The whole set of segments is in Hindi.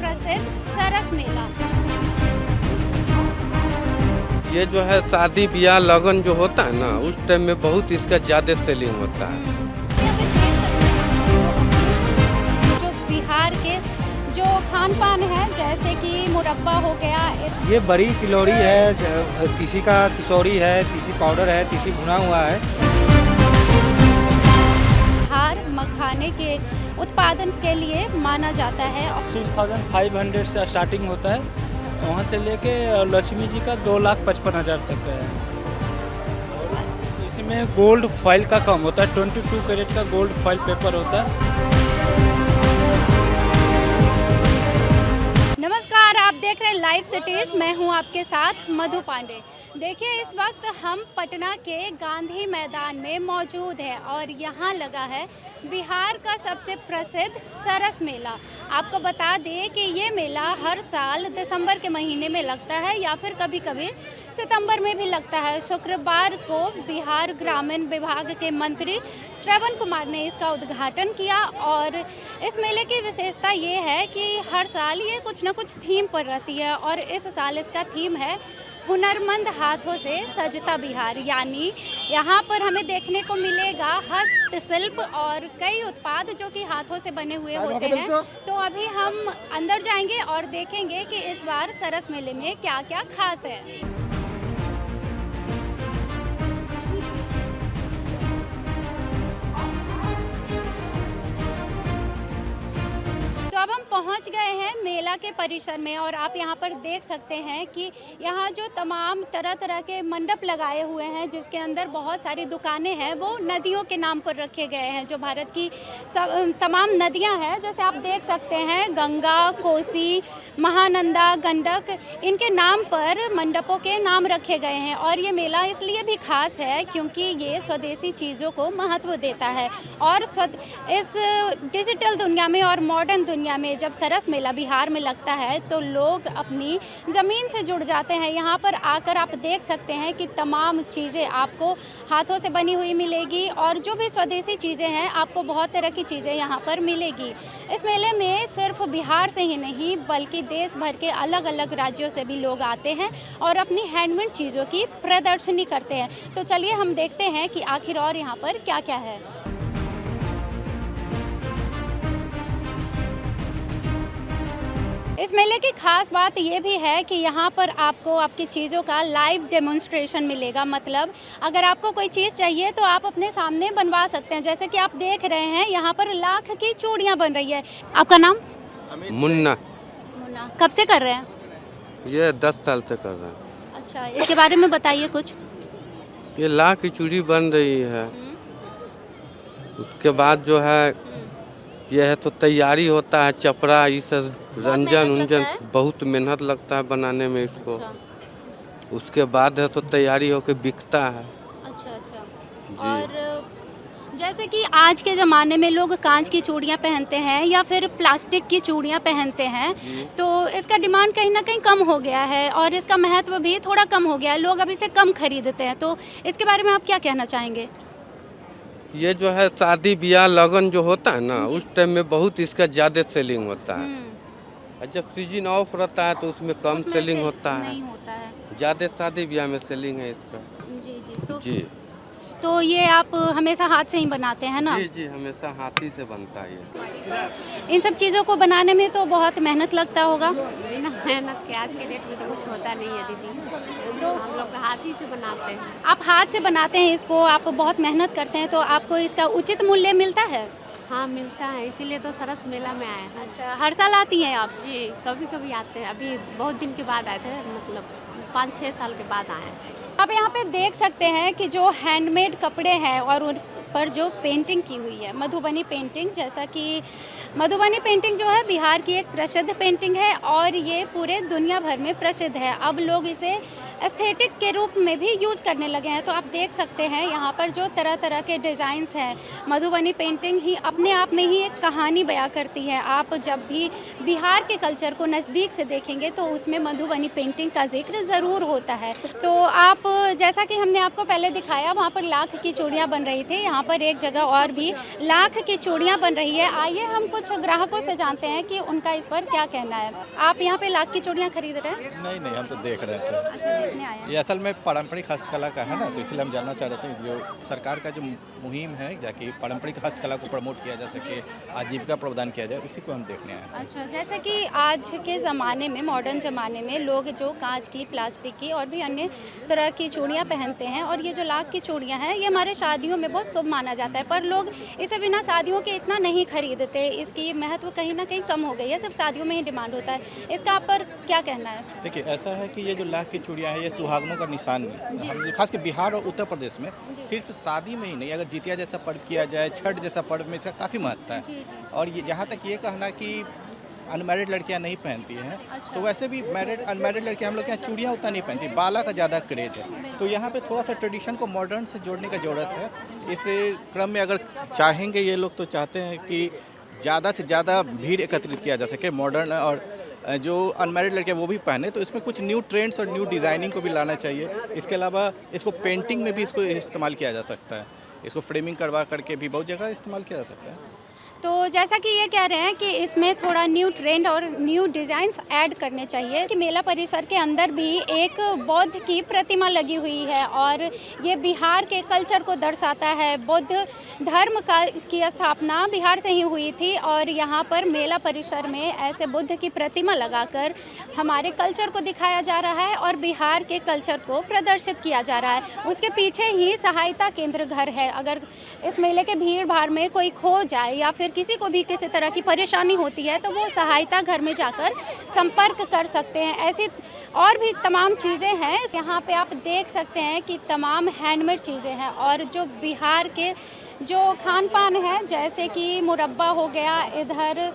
प्रसिद्ध सरस मेला। ये जो है शादी ब्याह लगन जो होता है ना, उस टाइम में बहुत इसका ज़्यादा सेलिंग होता है। जो बिहार के जो खान पान है, जैसे कि मुरब्बा हो गया, ये बड़ी तिलौरी है, तीसी का तिसौरी है, तीसी पाउडर है, तीसी भुना हुआ है। बिहार मखाने के उत्पादन के लिए माना जाता है। 6500 से स्टार्टिंग होता है, वहाँ से लेके लक्ष्मी जी का 2,55,000 तक का है। और इसमें गोल्ड फॉइल का कम होता है, 22 कैरेट का गोल्ड फॉइल पेपर होता है। नमस्कार, आप देख रहे हैं लाइव सिटीज़। मैं हूं आपके साथ मधु पांडे। देखिए, इस वक्त हम पटना के गांधी मैदान में मौजूद हैं और यहां लगा है बिहार का सबसे प्रसिद्ध सरस मेला। आपको बता दें कि ये मेला हर साल दिसंबर के महीने में लगता है या फिर कभी कभी सितंबर में भी लगता है। शुक्रवार को बिहार ग्रामीण विभाग के मंत्री श्रवण कुमार ने इसका उद्घाटन किया और इस मेले की विशेषता ये है कि हर साल ये कुछ न कुछ थीम पर रहती है और इस साल इसका थीम है हुनरमंद हाथों से सजता बिहार। यानी यहाँ पर हमें देखने को मिलेगा हस्तशिल्प और कई उत्पाद जो कि हाथों से बने हुए होते हैं। तो अभी हम अंदर जाएंगे और देखेंगे कि इस बार सरस मेले में क्या क्या खास है। तो अब हम पहुंच गए हैं मेला के परिसर में और आप यहां पर देख सकते हैं कि यहां जो तमाम तरह तरह के मंडप लगाए हुए हैं, जिसके अंदर बहुत सारी दुकानें हैं, वो नदियों के नाम पर रखे गए हैं। जो भारत की तमाम नदियां हैं, जैसे आप देख सकते हैं, गंगा, कोसी, महानंदा, गंडक, इनके नाम पर मंडपों के नाम रखे गए हैं। और ये मेला इसलिए भी खास है क्योंकि ये स्वदेशी चीज़ों को महत्व देता है और इस डिजिटल दुनिया में और मॉडर्न दुनिया में जब सरस मेला बिहार में लगता है तो लोग अपनी ज़मीन से जुड़ जाते हैं। यहाँ पर आकर आप देख सकते हैं कि तमाम चीज़ें आपको हाथों से बनी हुई मिलेगी और जो भी स्वदेशी चीज़ें हैं, आपको बहुत तरह की चीज़ें यहाँ पर मिलेगी। इस मेले में सिर्फ बिहार से ही नहीं बल्कि देश भर के अलग अलग राज्यों से भी लोग आते हैं और अपनी हैंडमेड चीज़ों की प्रदर्शनी करते हैं। तो चलिए हम देखते हैं कि आखिर और यहाँ पर क्या क्या है। इस मेले की खास बात ये भी है कि यहाँ पर आपको आपकी चीज़ों का लाइव डेमोन्स्ट्रेशन मिलेगा। मतलब अगर आपको कोई चीज़ चाहिए तो आप अपने सामने बनवा सकते हैं। जैसे कि आप देख रहे हैं, यहाँ पर लाख की चूड़ियाँ बन रही है। आपका नाम? मुन्ना। मुन्ना, कब से कर रहे हैं? ये 10 साल से कर रहे हैं। अच्छा, इसके बारे में बताइए कुछ। ये लाख की चूड़ी बन रही है। उसके बाद जो है यह है तो तैयारी होता है, चपड़ा, ये सब रंजन उंजन, बहुत मेहनत लगता है बनाने में इसको। अच्छा। उसके बाद है तो तैयारी होकर बिकता है। अच्छा अच्छा। जी। और जैसे कि आज के ज़माने में लोग कांच की चूड़ियाँ पहनते हैं या फिर प्लास्टिक की चूड़ियाँ पहनते हैं, तो इसका डिमांड कहीं ना कहीं कम हो गया है और इसका महत्व भी थोड़ा कम हो गया है। लोग अब इसे कम खरीदते हैं। तो इसके बारे में आप क्या कहना चाहेंगे? ये जो है शादी ब्याह लगन जो होता है ना, उस टाइम में बहुत इसका ज़्यादा सेलिंग होता है। और जब सीजन ऑफ रहता है तो उसमें कम सेलिंग होता है। नहीं होता है। ज़्यादा शादी ब्याह में सेलिंग है इसका। जी जी। जी तो ये आप हमेशा हाथ से ही बनाते हैं ना? जी जी, हमेशा हाथ ही से बनता है ये। इन सब चीज़ों को बनाने में तो बहुत मेहनत लगता होगा। बिना मेहनत के आज के डेट में तो कुछ होता नहीं है दीदी। तो हम लोग हाथ ही से बनाते हैं। आप हाथ से बनाते हैं इसको, आप बहुत मेहनत करते हैं, तो आपको इसका उचित मूल्य मिलता है? हाँ, मिलता है, इसीलिए तो सरस मेला में आए हैं। अच्छा, हर साल आती हैं आप? जी, कभी कभी आते हैं। अभी बहुत दिन के बाद आए थे, मतलब 5-6 साल के बाद आए हैं। आप यहाँ पे देख सकते हैं कि जो हैंडमेड कपड़े हैं और उस पर जो पेंटिंग की हुई है, मधुबनी पेंटिंग। जैसा कि मधुबनी पेंटिंग जो है बिहार की एक प्रसिद्ध पेंटिंग है और ये पूरे दुनिया भर में प्रसिद्ध है। अब लोग इसे एस्थेटिक के रूप में भी यूज़ करने लगे हैं। तो आप देख सकते हैं यहाँ पर जो तरह तरह के डिज़ाइंस हैं, मधुबनी पेंटिंग ही अपने आप में ही एक कहानी बयां करती है। आप जब भी बिहार के कल्चर को नज़दीक से देखेंगे तो उसमें मधुबनी पेंटिंग का जिक्र ज़रूर होता है। तो आप जैसा कि हमने आपको पहले दिखाया, वहाँ पर लाख की चूड़ियाँ बन रही थी, यहाँ पर एक जगह और भी लाख की चूड़ियाँ बन रही है। आइए हम कुछ ग्राहकों से जानते हैं कि उनका इस पर क्या कहना है। आप यहाँ पे लाख की चूड़ियाँ खरीद रहे हैं? नहीं, हम तो देख रहे थे। अच्छा, देखने आए हैं। ये असल में पारंपरिक हस्तकला का है ना, तो इसलिए हम जानना चाह रहे थे जो सरकार का जो मुहिम है जाकि पारंपरिक हस्तकला को प्रमोट किया जा सके, आजीविका प्रदान किया जाए, उसी को हम देखने आए हैं। अच्छा, जैसे कि आज के ज़माने में, मॉडर्न ज़माने में लोग जो कांच की, प्लास्टिक की और भी अन्य तरह की चूड़ियाँ पहनते हैं, और ये जो लाख की चूड़ियाँ हैं ये हमारे शादियों में बहुत शुभ माना जाता है, पर लोग इसे बिना शादियों के इतना नहीं खरीदते। इसकी महत्व कहीं ना कहीं कम हो गई है, सिर्फ शादियों में ही डिमांड होता है। इसका आप पर क्या कहना है? देखिए, ऐसा है कि ये जो लाख की चूड़ियाँ हैं ये सुहागनों का निशान है। हम खास कर बिहार और उत्तर प्रदेश में सिर्फ शादी में ही नहीं, अगर जितिया जैसा पर्व किया जाए, छठ जैसा पर्व में इसका काफ़ी महत्व है। और ये यहाँ तक ये कहना कि अनमैरिड लड़कियां नहीं पहनती हैं, तो वैसे भी अनमैरिड लड़कियां हम लोग के यहाँ चूड़ियाँ उतना नहीं पहनती, बाला का ज़्यादा क्रेज है। तो यहाँ पे थोड़ा सा ट्रेडिशन को मॉडर्न से जोड़ने की ज़रूरत है। इस क्रम में अगर चाहेंगे, ये लोग तो चाहते हैं कि ज़्यादा से ज़्यादा भीड़ एकत्रित किया जा सके, मॉडर्न और जो अनमैरिड लड़के वो भी पहने, तो इसमें कुछ न्यू ट्रेंड्स और न्यू डिज़ाइनिंग को भी लाना चाहिए। इसके अलावा इसको पेंटिंग में भी इसको इस्तेमाल किया जा सकता है, इसको फ्रेमिंग करवा करके भी बहुत जगह इस्तेमाल किया जा सकता है। तो जैसा कि ये कह रहे हैं कि इसमें थोड़ा न्यू ट्रेंड और न्यू डिज़ाइंस ऐड करने चाहिए कि मेला परिसर के अंदर भी एक बौद्ध की प्रतिमा लगी हुई है और ये बिहार के कल्चर को दर्शाता है। बौद्ध धर्म की स्थापना बिहार से ही हुई थी और यहाँ पर मेला परिसर में ऐसे बुद्ध की प्रतिमा लगाकर हमारे कल्चर को दिखाया जा रहा है और बिहार के कल्चर को प्रदर्शित किया जा रहा है। उसके पीछे ही सहायता केंद्र घर है। अगर इस मेले के भीड़ भाड़ में कोई खो जाए या फिर किसी को भी किसी तरह की परेशानी होती है तो वो सहायता घर में जाकर संपर्क कर सकते हैं। ऐसी और भी तमाम चीज़ें हैं। यहाँ पे आप देख सकते हैं कि तमाम हैंडमेड चीज़ें हैं और जो बिहार के जो खान पान है, जैसे कि मुरब्बा हो गया, इधर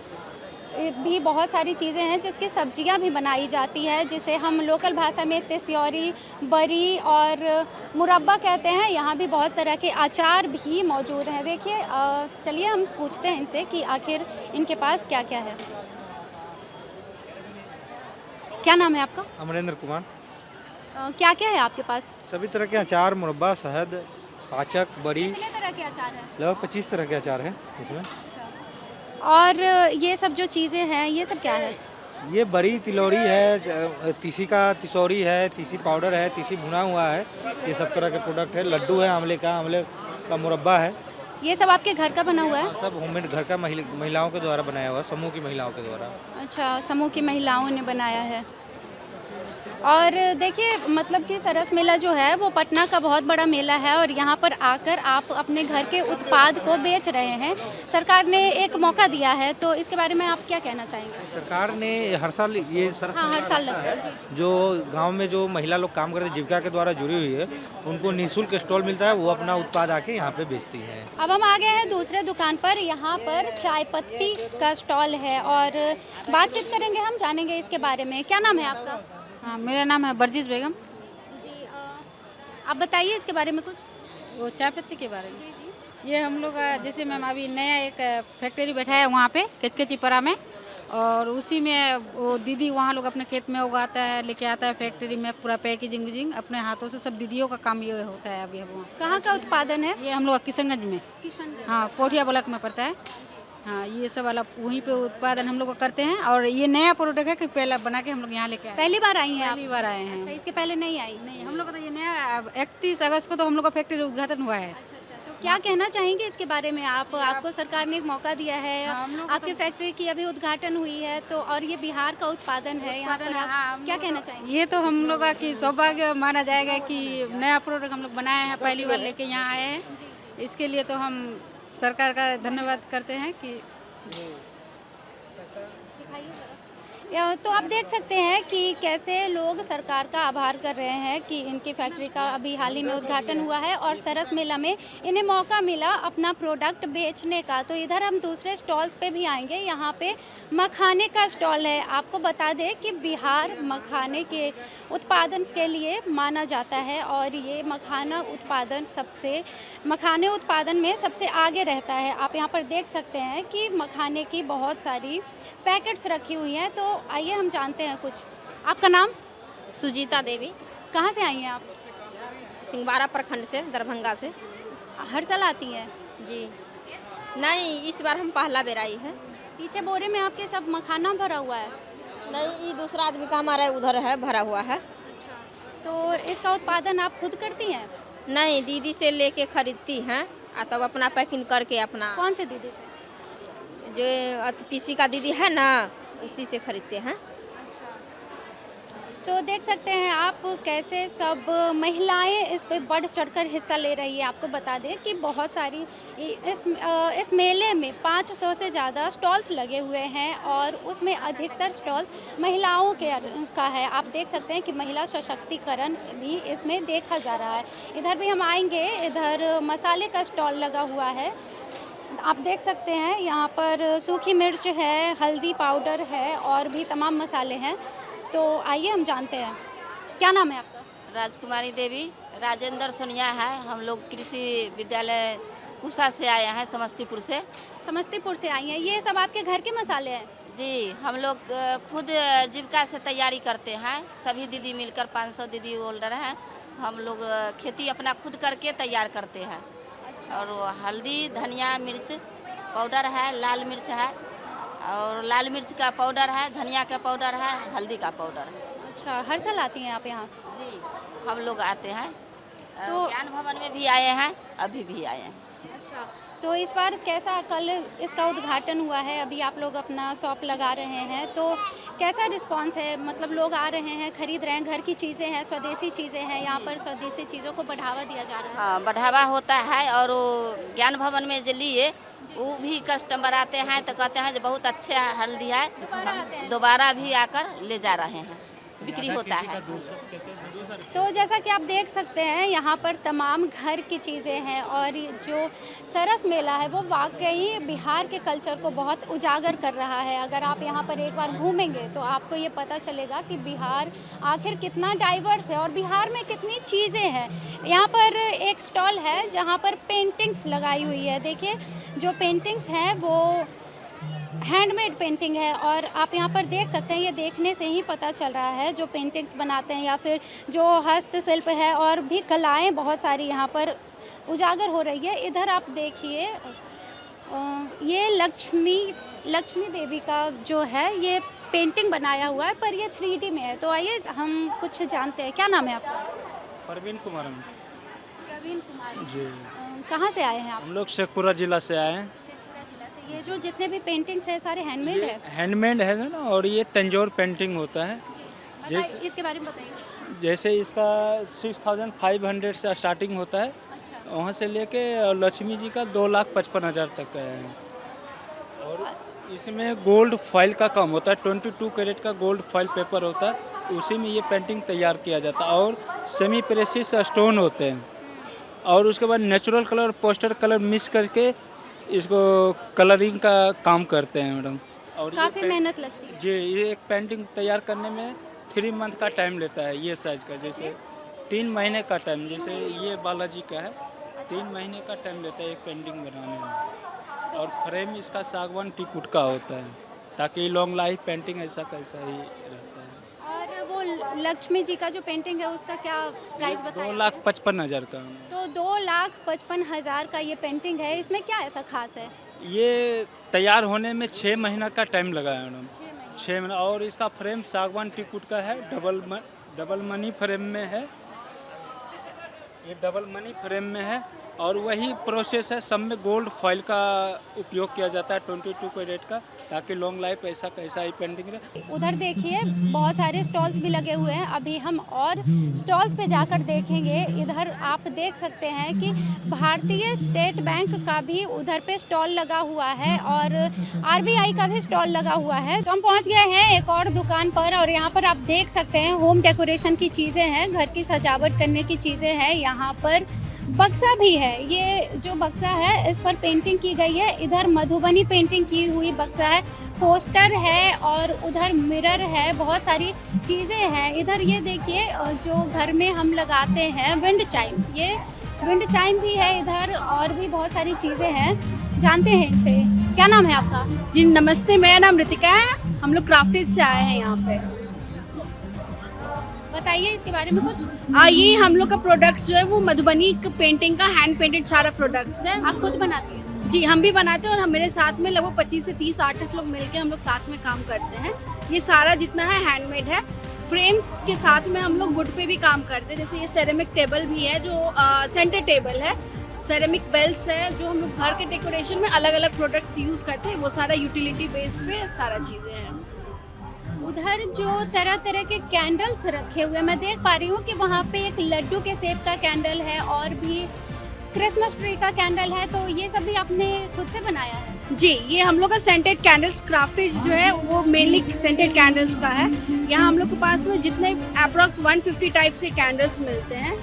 भी बहुत सारी चीज़ें हैं जिसकी सब्जियां भी बनाई जाती है, जिसे हम लोकल भाषा में तिस्योरी, बरी और मुरब्बा कहते हैं। यहाँ भी बहुत तरह के अचार भी मौजूद हैं। देखिए, चलिए हम पूछते हैं इनसे कि आखिर इनके पास क्या क्या है। क्या नाम है आपका? अमरेंद्र कुमार। क्या क्या है आपके पास? सभी तरह के अचार, मुरब्बा, शहद, पाचक, बड़ी, कितने तरह के अचार हैं? लगभग 25 तरह के अचार हैं इसमें। और ये सब जो चीज़ें हैं ये सब क्या है? ये बड़ी तिलौरी है, तीसी का तिसौरी है, तीसी पाउडर है, तीसी भुना हुआ है, ये सब तरह के प्रोडक्ट है। लड्डू है, आंवले का मुरब्बा है। ये सब आपके घर का बना हुआ है? सब होममेड घर का महिलाओं के द्वारा बनाया हुआ, समूह की महिलाओं के द्वारा। अच्छा, समूह की महिलाओं ने बनाया है। और देखिए, मतलब कि सरस मेला जो है वो पटना का बहुत बड़ा मेला है और यहाँ पर आकर आप अपने घर के उत्पाद को बेच रहे हैं। सरकार ने एक मौका दिया है, तो इसके बारे में आप क्या कहना चाहेंगे? सरकार ने हर साल ये सरस हाँ, हर मेला साल लगता लगता है जी। जो गांव में जो महिला लोग काम करते हैं, जीविका के द्वारा जुड़ी हुई है, उनको निःशुल्क स्टॉल मिलता है, वो अपना उत्पाद आके यहाँ पे बेचती है। अब हम आ गए हैं दूसरे दुकान पर। यहाँ पर चाय पत्ती का स्टॉल है और बातचीत करेंगे, हम जानेंगे इसके बारे में। क्या नाम है आपका? हाँ, मेरा नाम है बर्जिस बेगम। जी, आप बताइए इसके बारे में कुछ। वो चाय पत्ती के बारे में। जी जी। ये हम लोग जैसे मैम अभी नया एक फैक्ट्री बैठा है वहाँ पे केचकेचीपरा में, और उसी में वो दीदी वहाँ लोग अपने खेत में उगाता है, लेके आता है फैक्ट्री में, पूरा पैकेजिंग वूजिंग अपने हाथों से, सब दीदियों का काम ये होता है अभी। अब वहाँ कहाँ का उत्पादन है? ये हम लोग किशनगंज में, किशनगंज। हाँ, पोठिया ब्लॉक में पड़ता है। हाँ, ये सब वाला वहीं पे उत्पादन हम लोग करते हैं और ये नया प्रोडक्ट है कि पहले बना के हम लोग यहाँ लेके आए। पहली बार आई हैं आप? पहली बार आए हैं। अच्छा, इसके पहले नहीं आई? नहीं, हम लोग का तो ये नया 31 अगस्त को तो हम लोग का फैक्ट्री उद्घाटन हुआ है। अच्छा अच्छा, तो क्या कहना चाहेंगे इसके बारे में? आपको सरकार ने एक मौका दिया है, हाँ, हम लोग को आपकी फैक्ट्री की अभी उद्घाटन हुई है, तो और ये बिहार का उत्पादन है यहाँ पर, आप क्या कहना चाहेंगे? ये तो हम लोग का कि सौभाग्य माना जाएगा कि नया प्रोडक्ट हम लोग बनाए हैं, पहली बार लेके यहाँ आए हैं। इसके लिए तो हम सरकार का धन्यवाद करते हैं कि तो आप देख सकते हैं कि कैसे लोग सरकार का आभार कर रहे हैं कि इनकी फैक्ट्री का अभी हाल ही में उद्घाटन हुआ है और सरस मेला में इन्हें मौका मिला अपना प्रोडक्ट बेचने का। तो इधर हम दूसरे स्टॉल्स पे भी आएंगे। यहाँ पे मखाने का स्टॉल है। आपको बता दें कि बिहार मखाने के उत्पादन के लिए माना जाता है और ये मखाने उत्पादन में सबसे आगे रहता है। आप यहाँ पर देख सकते हैं कि मखाने की बहुत सारी पैकेट्स रखी हुई हैं। तो आइए हम जानते हैं कुछ। आपका नाम? सुजीता देवी, कहाँ से आई हैं आप? सिंहवाड़ा प्रखंड से, दरभंगा से। हर साल आती हैं? जी नहीं, इस बार हम पहला बेर आई है। पीछे बोरे में आपके सब मखाना भरा हुआ है? नहीं, ये दूसरा आदमी का हमारा उधर है, भरा हुआ है। तो इसका उत्पादन आप खुद करती हैं? नहीं, दीदी से लेके खरीदती हैं और तब अपना पैकिंग करके अपना। कौन से दीदी से? जो पीसी का दीदी है ना, उसी से खरीदते हैं। तो देख सकते हैं आप कैसे सब महिलाएं इस पे बढ़ चढ़कर हिस्सा ले रही है। आपको बता दें कि बहुत सारी इस मेले में 500 से ज़्यादा स्टॉल्स लगे हुए हैं और उसमें अधिकतर स्टॉल्स महिलाओं का है। आप देख सकते हैं कि महिला सशक्तिकरण भी इसमें देखा जा रहा है। इधर भी हम आएंगे। इधर मसाले का स्टॉल लगा हुआ है। आप देख सकते हैं यहाँ पर सूखी मिर्च है, हल्दी पाउडर है और भी तमाम मसाले हैं। तो आइए हम जानते हैं। क्या नाम है आपका? राजकुमारी देवी। राजेंद्र सोनिया है। हम लोग कृषि विद्यालय पूसा से आए हैं, समस्तीपुर से। समस्तीपुर से आई हैं। ये सब आपके घर के मसाले हैं? जी, हम लोग खुद जीविका से तैयारी करते हैं। सभी दीदी मिलकर 500 दीदी होल्डर हैं। हम लोग खेती अपना खुद करके तैयार करते हैं। और हल्दी, धनिया, मिर्च पाउडर है, लाल मिर्च है और लाल मिर्च का पाउडर है, धनिया का पाउडर है, हल्दी का पाउडर है। अच्छा, हर साल आती हैं आप यहाँ? जी, हम लोग आते हैं। तो ज्ञान भवन में भी आए हैं, अभी भी आए हैं। अच्छा, तो इस बार कैसा, कल इसका उद्घाटन हुआ है, अभी आप लोग अपना शॉप लगा रहे हैं, तो कैसा रिस्पांस है? मतलब लोग आ रहे हैं, खरीद रहे हैं, घर की चीज़ें हैं, स्वदेशी चीज़ें हैं, यहाँ पर स्वदेशी चीज़ों को बढ़ावा दिया जा रहा है। हाँ, बढ़ावा होता है। और ज्ञान भवन में जो लिए वो भी कस्टमर आते हैं तो कहते हैं जो बहुत अच्छे हल्दी है, दोबारा भी आकर ले जा रहे हैं, बिक्री होता है। तो जैसा कि आप देख सकते हैं यहाँ पर तमाम घर की चीज़ें हैं और ये जो सरस मेला है वो वाकई बिहार के कल्चर को बहुत उजागर कर रहा है। अगर आप यहाँ पर एक बार घूमेंगे तो आपको ये पता चलेगा कि बिहार आखिर कितना डाइवर्स है और बिहार में कितनी चीज़ें हैं। यहाँ पर एक स्टॉल है जहाँ पर पेंटिंग्स लगाई हुई है। देखिए, जो पेंटिंग्स हैं वो हैंडमेड पेंटिंग है और आप यहाँ पर देख सकते हैं, ये देखने से ही पता चल रहा है जो पेंटिंग्स बनाते हैं या फिर जो हस्तशिल्प है और भी कलाएं बहुत सारी यहाँ पर उजागर हो रही है। इधर आप देखिए, ये लक्ष्मी देवी का जो है ये पेंटिंग बनाया हुआ है, पर ये 3D में है। तो आइए हम कुछ जानते हैं। क्या नाम है आपका? प्रवीण कुमार। प्रवीण कुमार जी। कहाँ से आए हैं आप? हम लोग शेखपुरा जिला से आए हैं। ये जो जितने भी पेंटिंग्स है सारे हैंडमेड है? हैंडमेड है ना, और ये तंजौर पेंटिंग होता है। जैसे इसके बारे में बताइए। जैसे इसका 6500 से स्टार्टिंग होता है। अच्छा। वहाँ से लेके लक्ष्मी जी का 2,55,000 तक का है। और इसमें गोल्ड फॉइल का काम होता है, 22 कैरेट का गोल्ड फॉइल पेपर होता है, उसी में ये पेंटिंग तैयार किया जाता है। और सेमी प्रेसिस स्टोन होते हैं और उसके बाद natural colour, poster colour mix करके इसको कलरिंग का काम करते हैं मैडम। और काफ़ी मेहनत लगती है। जी, ये एक पेंटिंग तैयार करने में 3 मंथ का टाइम लेता है। ये साइज का, जैसे 3 महीने का टाइम, जैसे ये बालाजी का है, 3 महीने का टाइम लेता है एक पेंटिंग बनाने में। और फ्रेम इसका सागवान टीकुट का होता है ताकि लॉन्ग लाइफ पेंटिंग ऐसा कैसा ही रहता है। और वो लक्ष्मी जी का जो पेंटिंग है उसका क्या प्राइस बताइए? 2,55,000 का। तो 2,55,000 का ये पेंटिंग है, इसमें क्या ऐसा खास है? ये तैयार होने में 6 महीना का टाइम लगा है मैडम। 6 महीना। और इसका फ्रेम सागवान टीकुट का है, डबल मनी फ्रेम में है। ये डबल मनी फ्रेम में है और वही प्रोसेस है, सब में गोल्ड फॉइल का उपयोग किया जाता है 22 कैरेट का, ताकि लॉन्ग लाइफ ऐसा कैसा ही पेंटिंग रहे। उधर देखिए बहुत सारे स्टॉल्स भी लगे हुए हैं, अभी हम और स्टॉल्स पे जाकर देखेंगे। इधर आप देख सकते हैं कि भारतीय स्टेट बैंक का भी उधर पे स्टॉल लगा हुआ है और RBI का भी स्टॉल लगा हुआ है। तो हम पहुंच गए हैं एक और दुकान पर और यहाँ पर आप देख सकते हैं होम डेकोरेशन की चीज़ें हैं, घर की सजावट करने की चीज़ें हैं। यहाँ पर बक्सा भी है, ये जो बक्सा है इस पर पेंटिंग की गई है। इधर मधुबनी पेंटिंग की हुई बक्सा है, पोस्टर है और उधर मिरर है, बहुत सारी चीज़ें हैं। इधर ये देखिए जो घर में हम लगाते हैं विंड चाइम, ये विंड चाइम भी है इधर, और भी बहुत सारी चीज़ें हैं। जानते हैं इनसे। क्या नाम है आपका? जी नमस्ते, मेरा नाम रितिका है। हम लोग क्राफ्टेज से आए हैं यहाँ पे। बताइए इसके बारे में कुछ। ये हम लोग का प्रोडक्ट जो है वो मधुबनी पेंटिंग का हैंड पेंटेड सारा प्रोडक्ट्स है। आप खुद बनाती हैं? जी हम भी बनाते हैं और हम मेरे साथ में लगभग 25 से 30 आर्टिस्ट लोग मिलके हम लोग साथ में काम करते हैं। ये सारा जितना है हैंडमेड है। फ्रेम्स के साथ में हम लोग वुड पे भी काम करते हैं, जैसे ये सेरेमिक टेबल भी है जो सेंटर टेबल है, सेरेमिक बेल्स है जो हम लोग घर के डेकोरेशन में अलग अलग प्रोडक्ट्स यूज़ करते हैं, वो सारा यूटिलिटी बेस पे सारा चीज़ें हैं। उधर जो तरह तरह के कैंडल्स रखे हुए मैं देख पा रही हूँ कि वहाँ पे एक लड्डू के सेब का कैंडल है और भी क्रिसमस ट्री का कैंडल है, तो ये सब भी आपने खुद से बनाया है? जी ये हम लोग का सेंटेड कैंडल्स क्राफ्टेज जो है वो मेनली सेंटेड कैंडल्स का है। यहाँ हम लोग के पास में जितने अप्रॉक्स 150 टाइप्स के कैंडल्स मिलते हैं।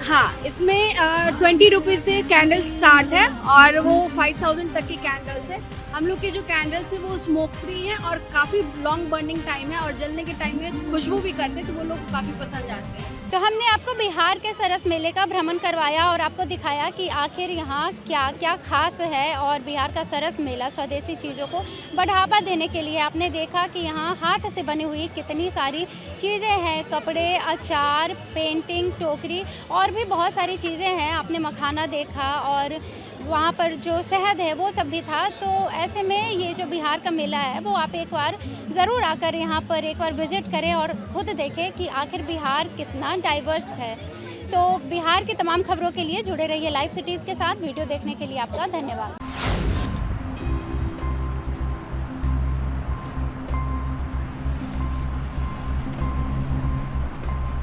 हाँ, इसमें 20 रुपीज़ से कैंडल स्टार्ट है और वो 5000 तक की कैंडल्स है। हम लोग के जो कैंडल्स है वो स्मोक फ्री है और काफ़ी लॉन्ग बर्निंग टाइम है और जलने के टाइम में खुशबू भी करते हैं, तो वो लोग काफ़ी पसंद आते हैं। तो हमने आपको बिहार के सरस मेले का भ्रमण करवाया और आपको दिखाया कि आखिर यहाँ क्या क्या खास है, और बिहार का सरस मेला स्वदेशी चीज़ों को बढ़ावा देने के लिए आपने देखा कि यहाँ हाथ से बनी हुई कितनी सारी चीज़ें हैं, कपड़े, अचार, पेंटिंग, टोकरी और भी बहुत सारी चीज़ें हैं। आपने मखाना देखा और वहाँ पर जो शहद है वो सब भी था। तो ऐसे में ये जो बिहार का मेला है वो आप एक बार ज़रूर आकर यहाँ पर एक बार विज़िट करें और ख़ुद देखें कि आखिर बिहार कितना डाइवर्स है। तो बिहार की तमाम खबरों के लिए जुड़े रहिए लाइव सिटीज़ के साथ। वीडियो देखने के लिए आपका धन्यवाद।